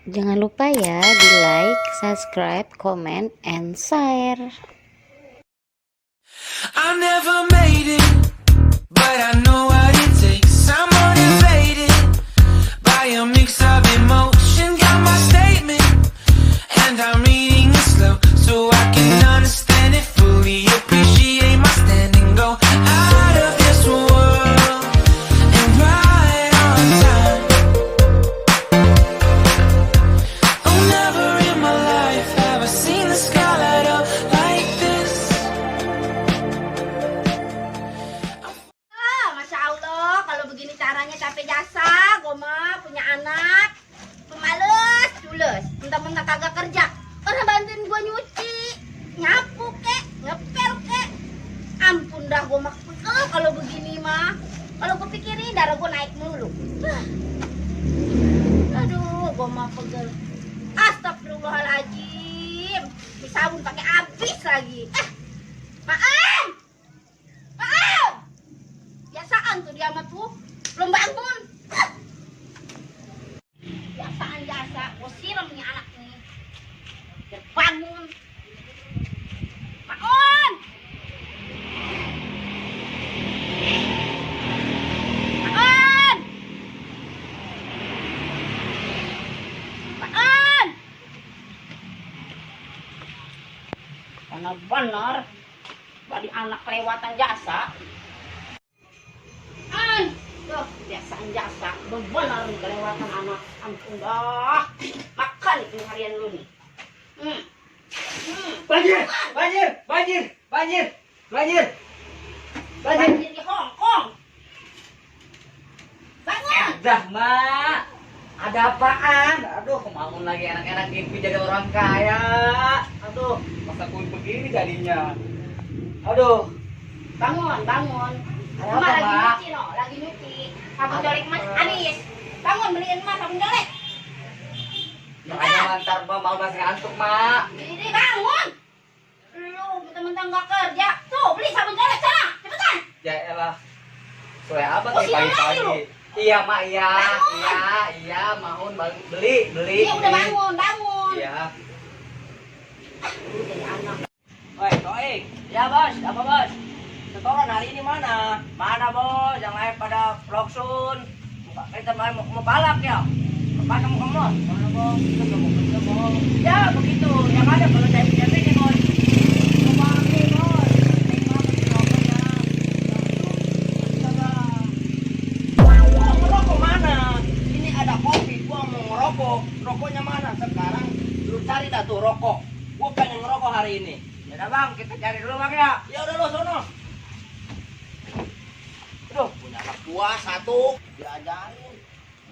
Jangan lupa ya di like, subscribe, comment, and share. I never made it, but I know what it takes. I'm motivated by a mix of emotion. Got my statement, and I'm reading it slow so I can understand it fully. Appreciate my stand and go out of this world and right on time. Oh, never in my life have I seen the sky light up like this. Masya Allah, kalau begini caranya capek jasa, gue mah punya anak pemalas, cules, mentang-mentang kagak kerja, orang bantuin gue nyuci, nyapu kek, ngepel kek, ampun dah gue mah kalau begini mah, kalau gue pikirin darah gue naik mulu, aduh, gue mah pegel, astagfirullahaladzim, di sabun pakai habis lagi, Maaf. Biasaan tuh dia mah tuh belum bangun. Biasaan jasa, gue siram nih anak nih. Biar bangun. Bangun. Bangun. Bangun. Benar-benar dari anak kelewatan jasa. Tuh, biasaan jasa, benar kelewatan anak. Ampun dah. Makan itu harian lu nih. Banjir, banjir, banjir, banjir, banjir, banjir. Banjir di Hong Kong. Bangun. Dah, Mak. Ada apaan? Aduh, kemangun lagi enak-enak mimpi jadi orang kaya. Aduh, masa kulit begini jadinya. Aduh, Bangun, bangun. Ada Emak apa, lagi Mak? nyuci no, lagi nyuci. Sabun colek mas habis. Bangun beliin emak sabun colek. makanya lantar Mak mau masih ngantuk, Mak. Jadi bangun. Lu mentang-mentang gak kerja. Tuh, beli sabun colek sana. Cepetan. Ya elah. Soalnya abang Oh, nih siang lagi pagi-pagi. lu? Iya, Mak, iya. Bangun. Iya, mahun beli. Iya udah bangun, bangun. Iya. Lu jadi anak. Woi, Toik. Ya, Bos. Apa, Bos? Setoran hari ini mana? Mana, Bos? Yang lain pada vlogsun. Kita mau balap ya? Mana mau kamu? Mana, Bos? Kita mau kerja, Bos. Ya, begitu. Yang ada kalau saya punya ini, Bos. Kembali, Bos. Ini mah di rokok ya. Mau ngerokok mana? Ini ada kopi. Gua mau ngerokok. Rokoknya mana? Sekarang lu cari dah tuh rokok. Gua pengen ngerokok hari ini. Ya udah, Bang, kita cari dulu, Bang ya. Ya udah lo sono. Aduh, punya anak tua satu diajarin,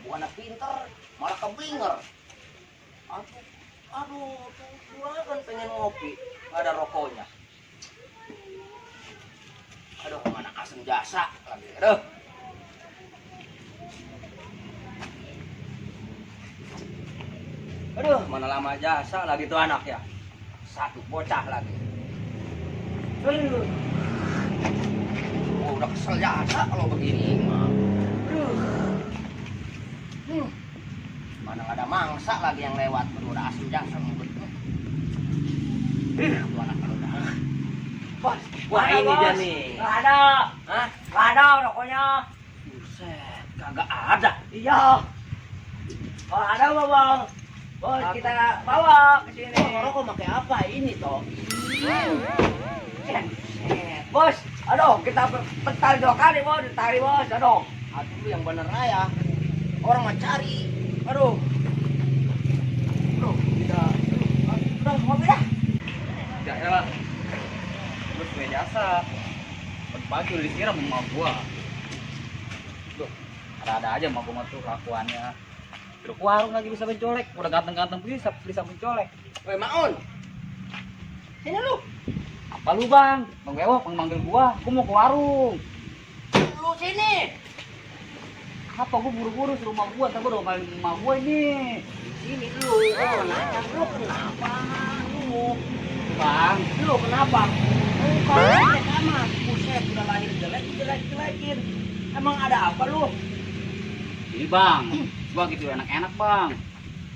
bukan anak pinter, malah keblinger. Aduh, tuh gua kan pengen ngopi, nggak ada rokoknya. Aduh, anak asem jasa lagi. Aduh, mana lama jasa lagi tuh anak ya. Satu bocah lagi. Aduh. Oh, udah kesel jasa kalau begini mah. Mana nggak ada mangsa lagi yang lewat, udah asem jasa mulutnya. Mana kalau udah. Bos, wah Mana, ini Bos? dia nih. Nggak ada. Hah? Nggak ada rokoknya. Buset, kagak ada. Iya. Oh, ada bang. Bos, kita bawa ke sini. Oh, rokok pakai apa ini toh? Bos, aduh, kita bentar 2 kali, Bos, ditari, Bos, aduh. Aduh, yang bener ya. Orang mau cari. Aduh. Aduh, tidak. Aduh, ngopi dah. Ya elah. Terus gue jasa. Pagi udah disiram sama gua. Tuh, ada-ada aja sama gua tuh kelakuannya. Terus ke warung lagi bisa mencolek. Udah ganteng-ganteng bisa mencolek. Woi, Maun. Sini lu. Apa lu, Bang? Bang Bewok manggil gua mau ke warung. Lu sini. Apa gua buru-buru suruh rumah gua, tapi udah kali rumah gua ini. Sini lu. Oh, nanya lu kenapa? Lu. Bang, Lu kenapa? Bukan, sama. Buset, udah lahir jelek-jelekin. Emang ada apa lu? ini Bang, gua gitu enak-enak Bang.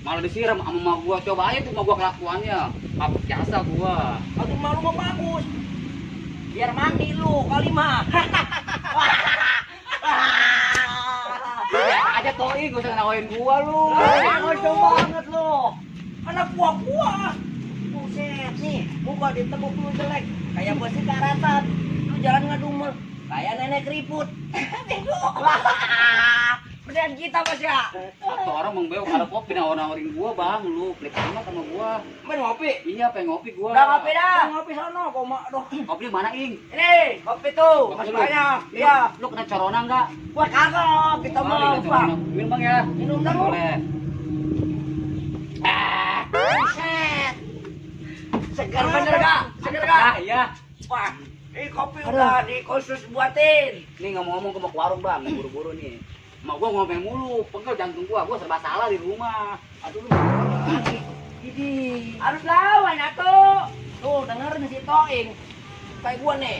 Malah disiram sama emak gua. Coba aja tuh emak gua kelakuannya. Apa jasa gua. Aduh malu mah bagus. Biar mandi lu kali mah. Ya aja Toing, gak usah ngelawain gua lu. Ngocok banget lu. Anak buah-buah. Buset nih, muka ditekuk lu jelek. Kayak besi karatan. Lu jalan ngedumel. Kayak nenek keriput. Beneran kita Bos ya. Satu orang mengbeok ada kopi nawarin gua bang, lu pelit amat sama gua. Main ngopi. Iya pengen ngopi gua. Udah ngopi dah. Ngopi sono, koma doh. Kopi di mana ing? Ini, kopi tuh. Makasih Masih lu. banyak. Iya. Lu kena corona enggak? Buat kagak, kita mau bang. Minum bang ya. Minum dah lu. Boleh. Buset. Segar bener gak? Segar gak? Ah iya. Wah, ini kopi udah di khusus buatin. Nih ngomong-ngomong gua mau ke warung bang, buru-buru nih. Mau gua ngomong mulu, pegel jantung gua serba salah di rumah. Aduh lu. Ini harus lawan atuh. Tuh dengerin si Toing. Kayak gua nih,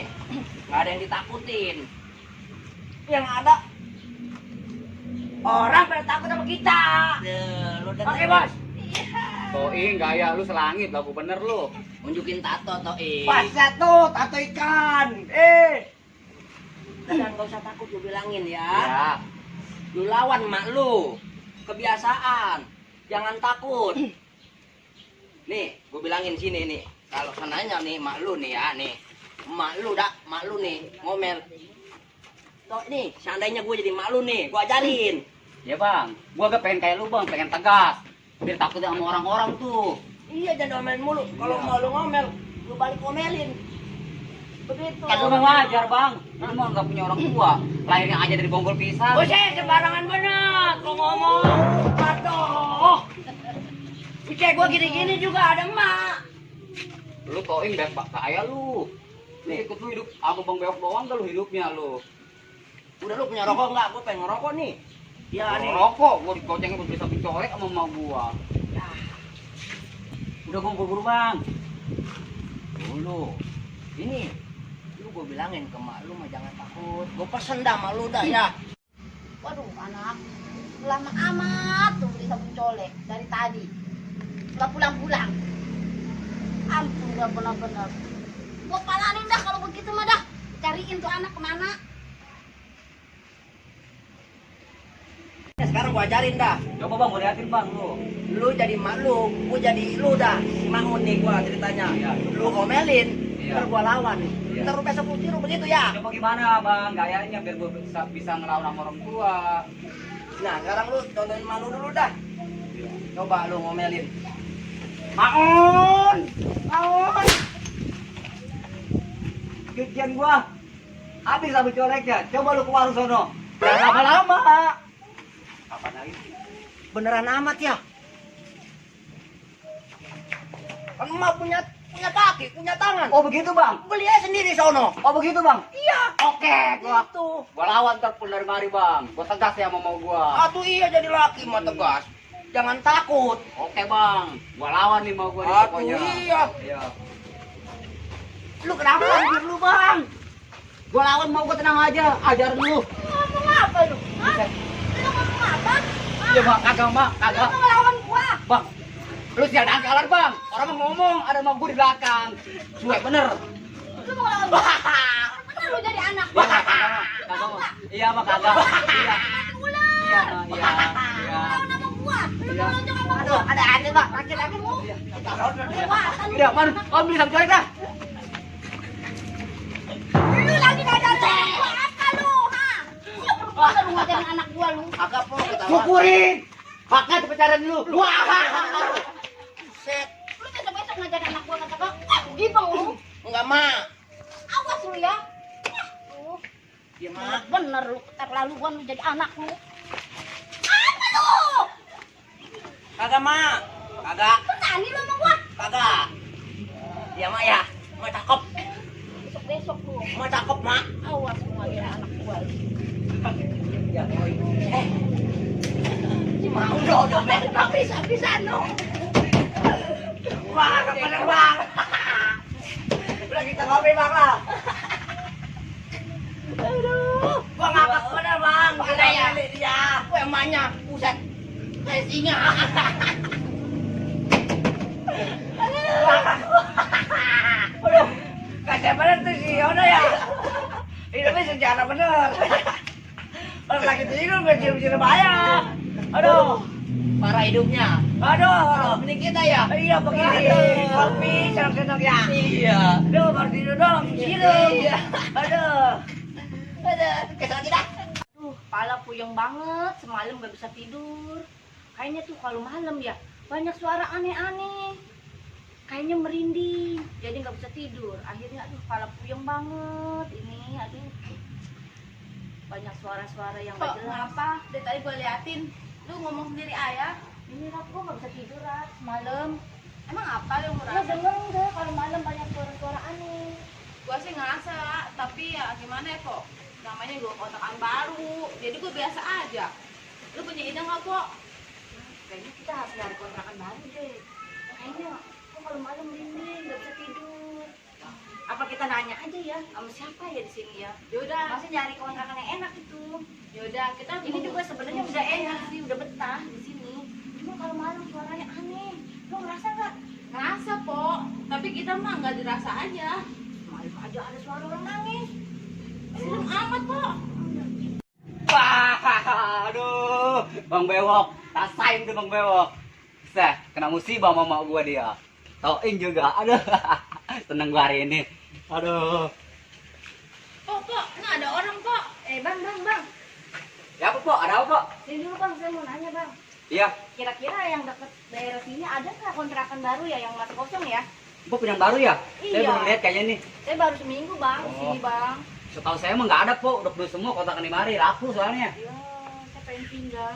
nggak ada yang ditakutin. Yang ada orang pada takut sama kita. Oke bos. Toing gaya lu selangit, lagu bener lu. Unjukin tato Toing. Pas tuh, tato ikan. Dan nggak usah takut gue bilangin ya. Ya. Lu lawan mak lu. Kebiasaan. Jangan takut. Nih, gue bilangin sini nih. Kalau sananya nih mak lu nih ya nih. Mak lu nih ngomel. Toh nih, seandainya gue jadi mak lu nih, gue ajarin. Ya bang, gua gak pengen kayak lu bang, pengen tegas. Biar takut sama orang-orang tuh. Iya jangan omelin mulu. Kalau mau lu ngomel, lu balik omelin. Begitu. Kan lu mah wajar bang, lu mah gak punya orang tua. Lahirnya aja dari bonggol pisang. Buset, sembarangan banget lu ngomong. Aduh. Buset, gua gini-gini juga ada emak. Lu Toing baik kayak lu. Nih ikut lu hidup, aku bang bewok doang gak lu hidupnya lu. Udah lu punya rokok nggak? Gua pengen ngerokok nih. Ya nih. Rokok, gua dikocengin buat bisa picorek sama emak gua. Udah gua buru-buru bang. Dulu. Ini. Lu gua bilangin ke mak lu mah jangan takut. Gua pesen dah sama lu dah ya. Waduh anak, lama amat tuh beli sabun colek dari tadi. Nggak pulang-pulang. Ampun udah benar-benar. Gua palanin dah kalau begitu mah dah. Cariin tuh anak kemana. Ya, sekarang gua ajarin dah. Coba bang, gua liatin bang lu. Lu jadi mak lu, gua jadi lu dah. Si Mangun nih gua ceritanya. Iya. Lu ngomelin, Iya. ntar gua lawan. Iya. Ntar lu besok lu tiru begitu ya. Coba gimana bang, gayanya biar gua bisa ngelawan sama orang tua. Nah, sekarang lu tontonin mak lu dulu dah. Coba lu ngomelin. Maun! Maun! Cucian gua habis sabun coleknya. Coba lu ke warung sono. Jangan lama-lama. Apa lagi? Beneran amat ya? Kan emak punya kaki, punya tangan. Oh begitu bang? Beli aja sendiri sono. Oh begitu bang? Iya. Oke, gua. Gitu. Gua lawan ntar pun dari mari bang. Gua tegas ya sama mau gua. Atuh iya jadi laki mah tegas. Jangan takut. Oke bang, gua lawan nih mau gua nih Atuh pokoknya. iya. Iya. Lu kenapa anjir lu bang? Gua lawan mau gua tenang aja. Ajar lu. Ngomong apa lu? Hah? Lu ngomong apa? Iya bang, kagak mak, Lu kagak. mau ngelawan gua? Bang, lu sial angkalan bang. Orang mau ngomong, ada mau gua di belakang. Suwe bener. Lu mau ngelawan gua? Bener lu jadi anak Iya gua. mak, kagak mak, kagak mak. Iya mak, kagak. Iya. Ular. Iya mak, iya. Iya. Lawan sama gua. Lu Iya. mau lonjong sama Aduh, gua. ada aneh bang. Laki-laki lu. Kelewatan. Udah, man, om beli sabun colek dah. Lu lagi ngajarin gua apa lu? Hah? Masa lu ngajarin anak gua lu? Agak po kita. Syukurin. Haknya dipecarin lu. Wah. Set. Lu besok-besok ngajarin anak gua kata gua, gibeng lu. Enggak mak. Awas lu ya. Lu Iya mak. bener lu keterlaluan lu jadi anak lu. Apa lu? Kagak mak. Kagak. Berani lu sama gua. Kagak. Iya mak ya. Mak cakep. Besok-besok lu. Mak cakep mak. Awas lu ngajarin anak gua. Ya boy. Si mau udah main bisa no. Wah, bener bang. Udah kita ngopi bang lah. Aduh. Gua ngakak bener bang. Ada ya? Dia. Gue emaknya. Buset. Kayak singa. disuruh bayar. Aduh, parah hidupnya. Aduh, mending kita ya. Iya begini, kopi senang-senang ya. Iya. Aduh, baru tidur dong, sirum. Aduh, kesel kita. Aduh, kepala puyeng banget, semalam gak bisa tidur. Kayaknya tuh kalau malam ya, banyak suara aneh-aneh. Kayaknya merinding, jadi gak bisa tidur. Akhirnya aduh, kepala puyeng banget ini, aduh. Banyak suara-suara yang gak jelas. Kenapa? Dari tadi gue liatin, lu ngomong sendiri ayah. Ini Rat, gua gak bisa tidur Rat, semalam. Emang apa yang Lu merasa? denger enggak kalau malam banyak suara-suara aneh? Gue sih ngerasa, tapi ya gimana ya kok? Namanya gue kontrakan baru, jadi gue biasa aja. Lu punya ide nggak kok? Kayaknya kita harus nyari kontrakan baru deh. Kayaknya kok kalau malam merinding, gak bisa tidur. Apa kita nanya aja ya sama siapa ya di sini ya? Yaudah, Masih nyari kontrakan yang enak itu. yaudah kita Ini juga sebenarnya udah enak sih, udah betah di sini. Cuma kalau malam suaranya aneh. Lo ngerasa nggak? ngerasa kok, tapi kita mah nggak dirasa aja. Malam aja ada suara orang nangis. Serem amat kok. Wah, aduh, Bang Bewok, rasain tuh Bang Bewok. Seh, kena musibah mama gua dia. Tauin juga, aduh, seneng gua hari ini. Aduh, Kok, nggak ada orang kok. Bang. ya apa Pok? Ada apa Pok? Sini dulu bang, saya mau nanya bang. Iya, Kira-kira yang dekat daerah sini ada nggak kontrakan baru ya yang masih kosong ya? Pok punya yang baru ya? Saya Iya. baru lihat kayaknya nih. Saya baru seminggu bang, di Oh. sini bang. Setahu saya emang nggak ada Pok, udah penuh semua kontrakan di mari, laku soalnya. Iya, saya pengen pindah.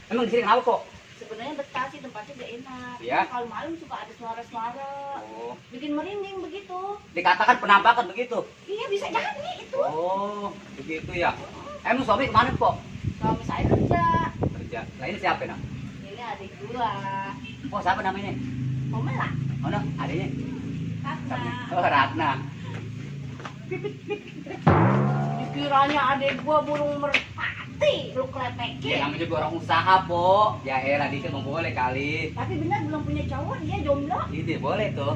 Emang di sini kenapa Pok? Sebenarnya betah sih tempatnya udah enak. Iya? Cuma kalau malam suka ada suara-suara. Oh, Bikin merinding begitu. dikatakan penampakan begitu. Iya bisa jadi itu. Oh, begitu ya. Emang suami kemana Pok? Suami saya kerja. Kerja. Nah ini siapa nak? Ini adik gua. Oh siapa namanya? Pomela. Oh no, adanya. Kakak. Oh Ratna. Dikiranya adik gua burung merpati. Lu klepekin. Dia namanya juga orang usaha Pok. Ya elah dikit mau boleh kali. Tapi benar belum punya cowok, dia jomblo. Ini boleh tuh.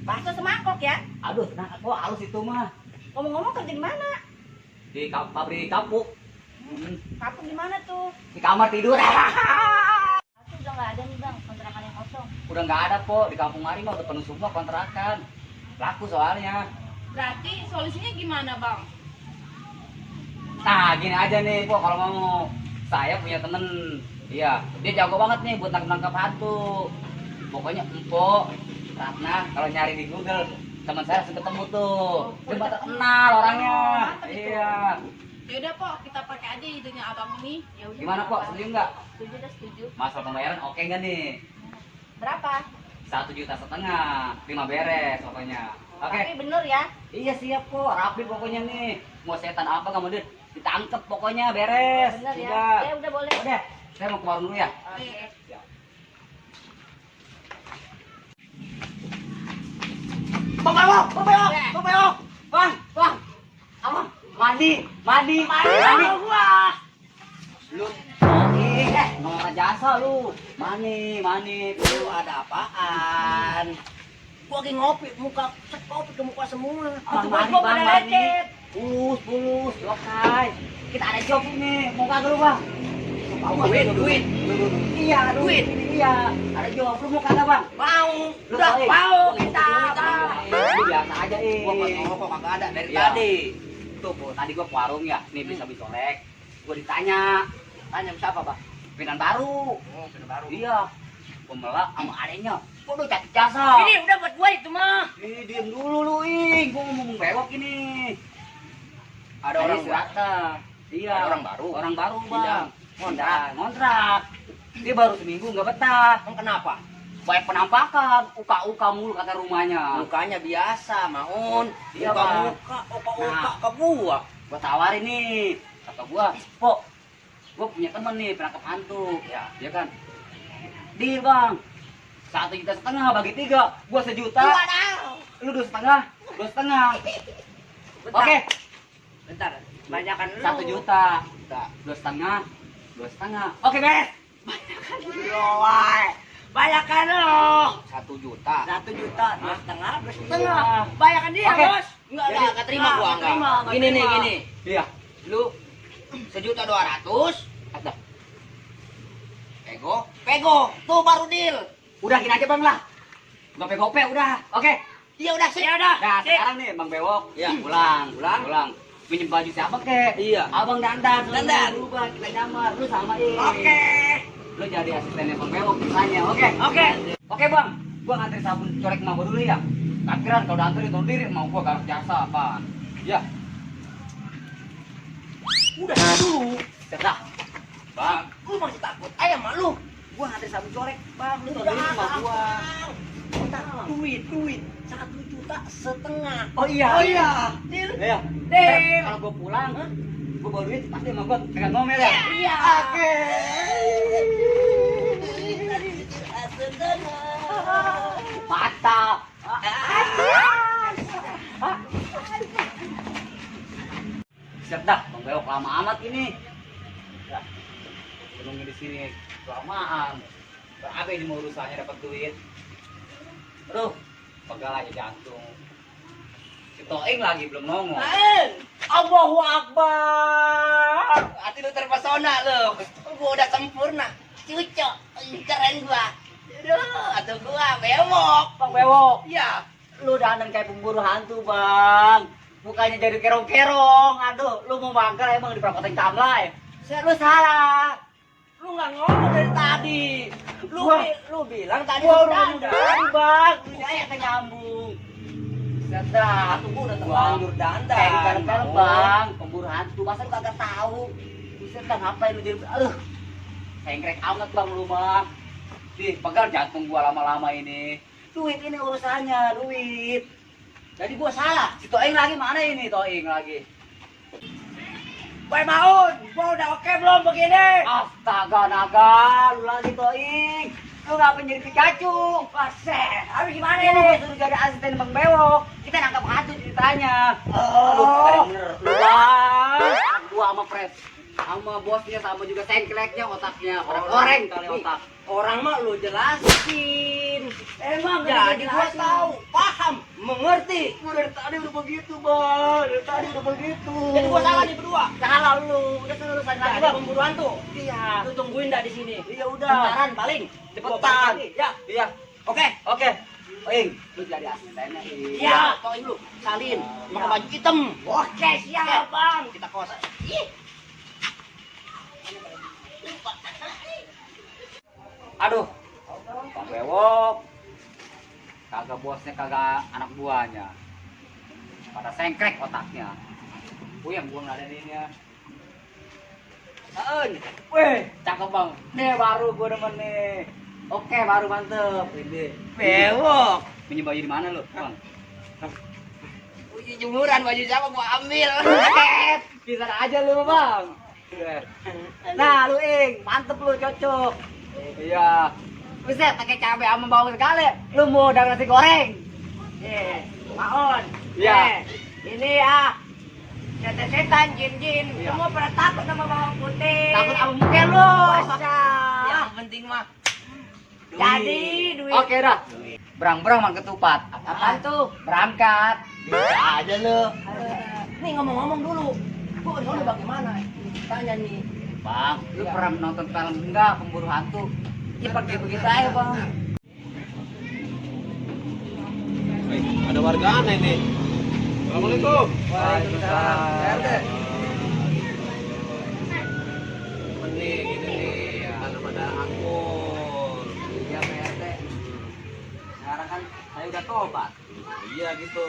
Bakso semangkok ya. Aduh, tenang Pok, halus itu mah. Ngomong-ngomong kerja di mana? Di pabrik kapuk. Kapuk di mana tuh? Di kamar tidur. Aku udah nggak ada nih bang, kontrakan yang kosong. Udah nggak ada Pok, di kampung Mari mah udah penuh semua kontrakan. Laku soalnya. Berarti solusinya gimana bang? Nah, gini aja nih, Pok, kalau mau saya punya temen, iya, dia jago banget nih buat nangkap hantu. Pokoknya Empok, Ratna, kalau nyari di Google, teman saya langsung ketemu tuh. Dia bakal kenal orangnya. Iya. Yaudah Pok, kita pakai aja idenya abang ini. Ya udah. Gimana Pok, setuju nggak? Setuju dah setuju. Masalah pembayaran oke nggak nih? Berapa? 1,5 juta, 5 beres pokoknya. Oke. Tapi bener ya. Iya siap Pok, rapi pokoknya nih. Mau setan apa nggak mau dia ditangkep pokoknya beres. Bener ya. Siap. Ya udah boleh. Udah, saya mau ke warung dulu ya. Oke. Bang, apa? Mandi. Gua. Lu, mau jasa lu. Mandi. Lu ada apaan? Gua lagi ngopi, muka kopi ke muka semua. Aku gua pada lecet. Pulus, lokai. Kita ada job ini, mau kagak lu Bang? Duit. Iya, duit. Iya, ada job. Lu mau kagak Bang? Mau. Lu Udah mau, mau Lu kita. Lu biasa aja Gua buat ngokok kagak ada dari Iya. tadi. Tuh, Bu, tadi gua ke warung ya, nih beli sapi solek. Gua ditanya, Tanya siapa, Bang? pimpinan baru. Oh, bener baru. Iya, pemelak sama adenya. Gua udah cari jasa. Ini udah buat gua itu mah. Ih, diem dulu lu, Ing. Gua ngomong bewok ini. Ada orang Dari Surata. Iya. Ada orang baru? Orang baru, Pindah. Bang. Ngontrak. Dia baru seminggu nggak betah. Emang kenapa? Banyak penampakan, uka-uka mulu kata rumahnya. Mukanya biasa, Maun. Iya, Muka Bang. muka, opa-opa Nah. ke gua. Gua tawarin nih, kata gua, Pok, gua punya temen nih penangkap hantu, ya kan? Deal Bang, 1,5 juta bagi 3, gua 1 juta, lu 2,5, 2,5. Bentar. Oke, Bentar. Banyakan lu. 1 juta, 2,5, 2,5. Oke beres. Yowai. Banyakan lu. 1 juta. 1 juta, 2,5, 2,5. Iya. Banyakan dia, Oke. Bos. Enggak terima gua enggak. Gini nih, gini. Iya, lu 1.200.000. Ada. Pego. Tuh baru deal. Udah gini aja Bang lah. Gope-gope udah. Oke. Iya udah sih. Ya udah. Nah, Sip. sekarang nih Bang Bewok, pulang. Pinjem baju siapa kek? Iya. Abang dandan. Dandan. Lu Bang, kita nyamar, lu sama ini. Oke. Lu jadi asistennya Bang Bewok misalnya. Oke. Oke Bang, gua ngantri sabun corek sama gua dulu ya. Takbiran kalau udah antri tahun diri mau gua garuk jasa apaan. Ya. Udah dulu. Dah. Bang, Lu masih takut ayam sama lu. gua ngantri sabun corek, Bang. Lu tahun diri sama gua. Duit 1,5 juta. Oh iya. Deal. Iya. Deal. Kalau gua pulang, gua bawa duit pasti sama gua pegang ngomel ya. Iya. Oke. Mantap. Siap dah, Bang Bewok lama amat ini. Ya, nunggu di sini kelamaan. Berapa ini mau urusannya dapat duit? Aduh, pegal aja jantung. Si Toing lagi belum nongol. Allahu Akbar. Hati lu terpesona lu. Gua udah sempurna. Cucok. Keren gua. Aduh, atau gua bewok. Bang Bewok, Iya. lu dandan kayak pemburu hantu, Bang. Bukannya jadi kerong-kerong. Aduh, lu mau mangkal emang di perapatan Tamlai. Lu salah. Lu nggak ngomong dari tadi. Lu bilang tadi Gua lu udah dandan. dandan, Bang. Lu aja nyambung. Sedap, tuh gua udah Terlanjur dandan. Kayak di film-film, Bang. Pemburu hantu, masa lu kagak tahu? Buset dah, ngapain lu jadi sengkrek amat, Bang, lu mah. Nih, pegal jantung gua lama-lama ini. Duit ini urusannya, duit. Jadi gua salah. Si Toing lagi mana ini, Toing lagi? Boy Maun, gua udah oke belum begini? Astaga, naga, lu lagi Toing. Lu ngapain jadi Pikachu? Paseh, habis gimana Ini ini? suruh jadi asisten Bang Bewok. Kita nangkap hantu ceritanya. Oh. Bener. Lu Bang, gua sama Fred, sama bosnya, sama juga sengkleknya otaknya. Pada goreng kali otak. Orang mah lu jelasin. Emang Jadi gua tahu, paham, mengerti. Gua dari tadi udah begitu, Bang. Dari tadi udah begitu. Jadi gua salah nih berdua. Salah lu. Udah selesai lagi, Jadi Bang. pemburuan tuh. Iya. Lu tungguin dah di sini. Iya udah. Bentaran paling. Cepetan. Ya, Iya. oke. Oke. Oing, lu jadi asistennya. Iya, tolong lu, salin. Pakai baju hitam. Oke, siap, Bang. Kita kos. Ih. Aduh, Bang Bewok, kagak bosnya, kagak anak buahnya, pada sengkrek otaknya. Yang gua ngadainnya. Weh, cakep Bang. Nih baru gua demen nih. Oke, baru mantep. Ini. Bewok. Pinjem baju di mana lu, Bang? Uji jemuran baju siapa gua ambil. Bisa aja lu, Bang. Nah, lu Ing, mantep lu, cocok. Iya. Buset, pakai cabai sama bawang sekali. Lu mau udah nasi goreng. Maon. Iya. Ini ya. Setan, jin-jin. Iya. Semua pada takut sama bawang putih. Takut apa mungkin lu? Masa. Yang penting mah. Jadi duit. Oke dah. Berang-berang mang ketupat. Apaan tuh? Berangkat. Bisa aja lu. Nih ngomong-ngomong dulu. Gua udah bagaimana? Tanya nih. Bang, lu pernah nonton film enggak pemburu hantu? Ya pakai begitu aja, Bang. Ada warga aneh nih. Assalamualaikum. Waalaikumsalam. Nih gini nih, tanam ada anggur. Iya, PRT. Sekarang kan saya udah tobat. Iya gitu.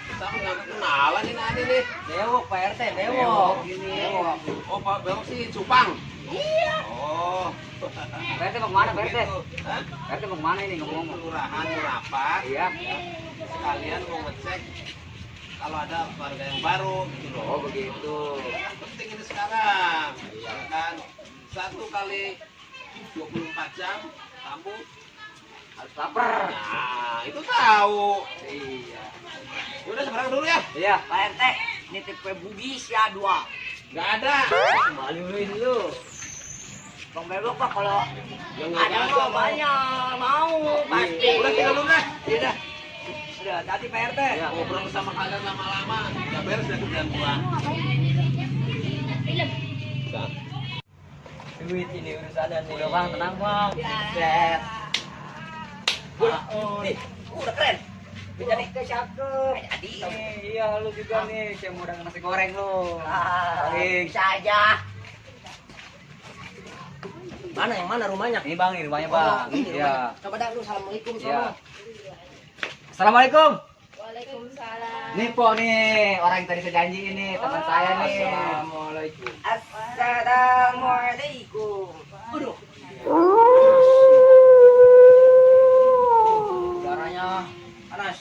Kita nggak kenalan ini aneh nih. Bewok, PRT, bewok. Gini. Bewok. Oh Pak Bewok sih Cupang. Iya. Oh. PRT mau kemana, PRT? Begitu. Hah? PRT mau kemana ini ngomong? Kelurahan rapat. Iya. Sekalian mau ngecek kalau ada warga yang baru gitu loh. Oh, begitu. Yang penting ini sekarang. Ya kan. 1 kali 24 jam kamu Harus lapar. nah itu tahu. Iya. Udah sekarang dulu ya. Iya. Pak RT, nitip kue bugis ya 2. Nggak ada. Maluin lu. Bang Bewok Pak kalau Yang nggak ada ada mau banyak mau pasti. Udah tinggal dulu deh. Iya dah. Udah, tadi Pak RT. Iya. Ngobrol sama kalian lama-lama. Nggak beres dari kerjaan gua. film. Duit ini urusannya nih. Udah bang, tenang bang. Set. Nih, udah keren. Jadi cakep. Jadi. Iya, lu juga nih, kayak mau dagang nasi goreng lu. Bisa aja. Mana yang mana rumahnya? Ini bang, ini rumahnya bang. Oh, ini Iya. rumahnya. Coba dah lu assalamualaikum Iya. sama. Assalamualaikum. Waalaikumsalam. Nih po nih, orang yang tadi saya janji ini, teman saya nih. Assalamualaikum. Assalamualaikum. Aduh. Udaranya panas.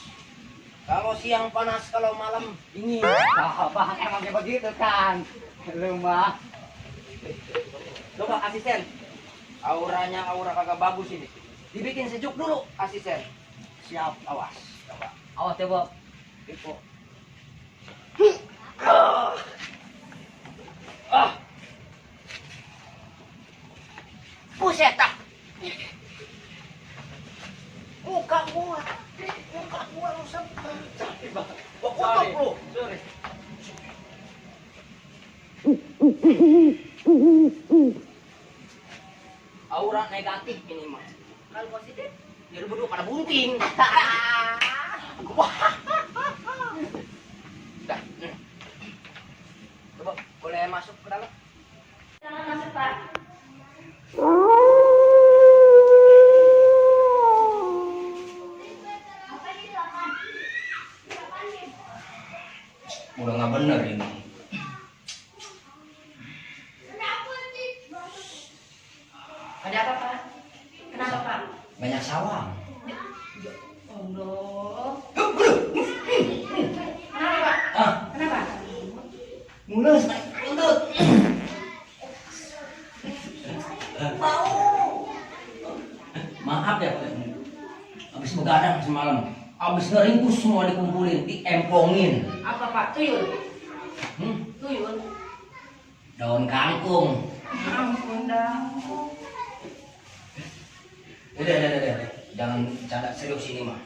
Kalau siang panas, kalau malam dingin. Oh, bang, emang kayak begitu kan. Lu mah. Coba asisten. Auranya aura kagak bagus ini. Dibikin sejuk dulu asisten. Siap, awas. Coba. Awas ya, Bob. Ipo. Buset tak. Muka gua rusak. Gua kutuk lu. Aura negatif ini mah. Kalau positif, Jadi berdua pada bunting. Dah. Coba boleh masuk ke dalam? jangan masuk Pak. Udah nggak bener ini. Ada apa Pak? Kenapa Pak? Banyak sawang. Allah. Kenapa Pak? Ah, Kenapa? mulus, kentut. Maaf ya, Pak. Habis begadang semalam. Habis ngeringkus semua dikumpulin, diempongin. Apa Pak? Tuyul? Hmm, Tuyul? daun kangkung. Ampun dah. Udah. Jangan canda serius ini mah.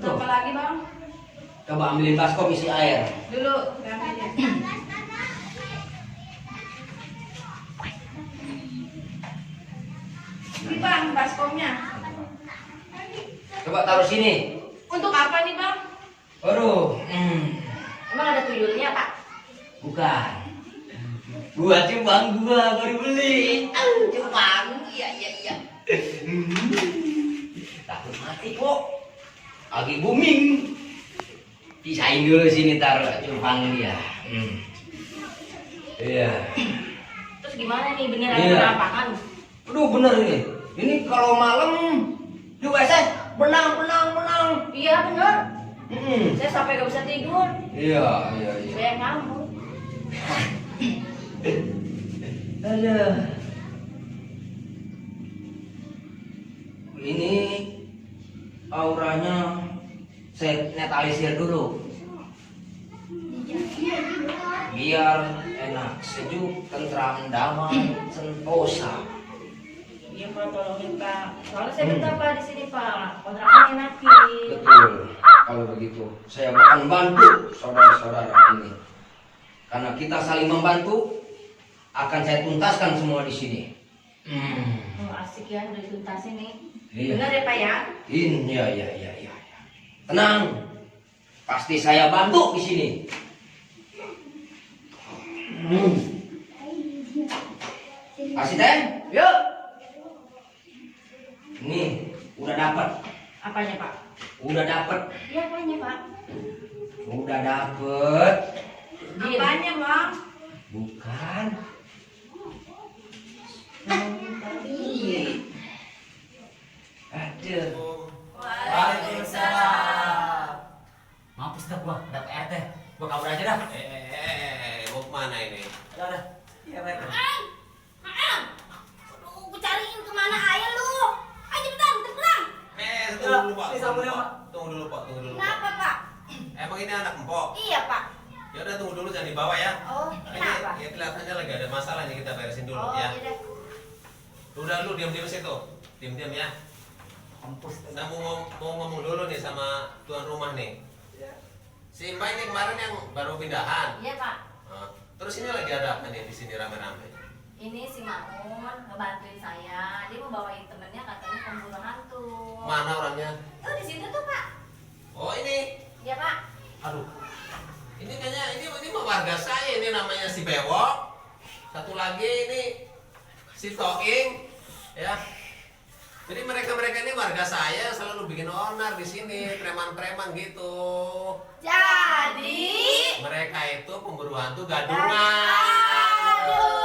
Apa lagi Bang? Coba ambilin baskom isi air. Dulu, ambilnya. Ini Bang, baskomnya. Coba taruh sini. Untuk apa nih Bang? Aduh, Emang ada tuyulnya Pak? bukan. Buat cupang gua baru beli. Cupang, iya. Takut mati kok. Lagi booming. Pisahin dulu sini taruh cupang dia. Iya. Terus gimana nih beneran Iya. penampakan? Aduh bener ini. Ini kalau malam di WC benang. Iya bener. Hmm. Saya sampai gak bisa tidur. Iya. Saya ngamuk. Aduh. Ini auranya saya netralisir dulu. Biar enak, sejuk, tentram, damai, sentosa. Iya Pak, tolongin Pak. Soalnya saya betah Pak di sini Pak. Kontrakan enakin. Betul. Kalau begitu, saya akan bantu saudara-saudara ini. Karena kita saling membantu, akan saya tuntaskan semua di sini. Oh, asik ya udah dituntasin nih. Iya. Benar ya Pak ya? Iya. Tenang, pasti saya bantu di sini. Asisten, yuk. Nih, udah dapat. Apanya Pak? Udah dapat. Iya apanya Pak? Udah dapat. Apanya Bang? Bukan. Iya. Aduh. Waalaikumsalam. Mampus dah gua, ada PRT. Gua kabur aja dah. Mau kemana ini? Udah. Iya, Pak. Aduh, gue cariin kemana aja lu. Ayo cepetan, pulang. Tunggu dulu Pak. Ini sabunnya, Pak. Tunggu dulu Pak. Kenapa Pak? Emang ini anak empok? Iya Pak. Ya udah tunggu dulu jangan dibawa ya. Oh, Ini kenapa? ya kelihatannya lagi ada masalah nih kita beresin dulu Oh, ya. iya. Udah lu diam-diam situ. Diam-diam ya. Mampus dah. Saya mau ngomong dulu nih sama tuan rumah nih. Si Mbak ini kemarin yang baru pindahan. Iya Pak. Terus ini lagi ada apa nih di sini rame-rame? Ini si Mamun ngebantuin saya. Dia mau bawain temennya katanya pemburu hantu. Mana orangnya? Tuh di situ tuh Pak. Oh ini. Iya Pak. Aduh. Ini kayaknya ini mah warga saya, ini namanya si Bewok. Satu lagi ini si Toing, ya. Jadi mereka ini warga saya, selalu bikin onar di sini, preman-preman gitu. Jadi Mereka itu pemburu hantu gadungan. aduh